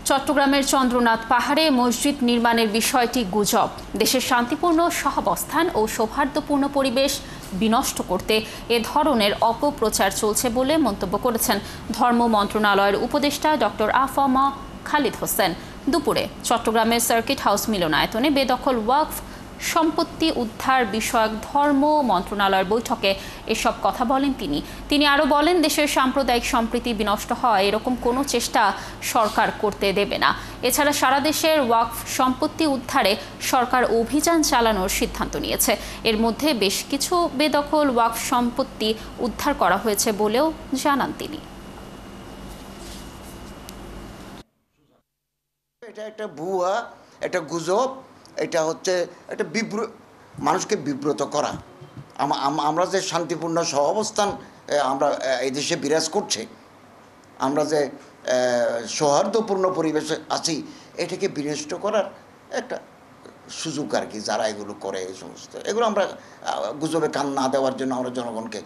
চট্টগ্রামের চন্দ্রনাথ পাহাড়ে মসজিদ নির্মাণের বিষয়টি গুজব। দেশের শান্তিপূর্ণ সহাবস্থান ও সৌহার্দ্যপূর্ণ পরিবেশ বিনষ্ট করতে এ ধরনের অপপ্রচার চলছে বলে মন্তব্য করেছেন ধর্ম মন্ত্রণালয়ের উপদেষ্টা ডক্টর আফামা খালিদ হোসেন। দুপুরে চট্টগ্রামের সার্কিট হাউস মিলনায়তনে বেদখল ওয়াকফ সম্পত্তি উদ্ধার বিষয়ক ধর্ম মন্ত্রণালয়ের বৈঠকে এসব কথা বলেন তিনি আরও বলেন, দেশের সাম্প্রদায়িক সম্প্রীতি বিনষ্ট হয় এরকম কোনো চেষ্টা সরকার করতে দেবে না। এছাড়া সারা দেশের ওয়াকফ সম্পত্তি উদ্ধারে সরকার অভিযান চালানোর সিদ্ধান্ত নিয়েছে। এর মধ্যে বেশ কিছু বেদখল ওয়াকফ সম্পত্তি উদ্ধার করা হয়েছে বলেও জানান তিনি। এটা একটা ভুয়া, একটা গুজব, এটা হচ্ছে একটা মানুষকে বিব্রত করা। আমরা যে শান্তিপূর্ণ সহাবস্থান আমরা এই দেশে বিরাজ করছে, আমরা যে সৌহার্দ্যপূর্ণ পরিবেশে আছি, এটাকে বিনষ্ট করার একটা সুযোগ আর কি। যারা এগুলো করে, এই সমস্ত এগুলো আমরা গুজবে কান না দেওয়ার জন্য আমরা জনগণকে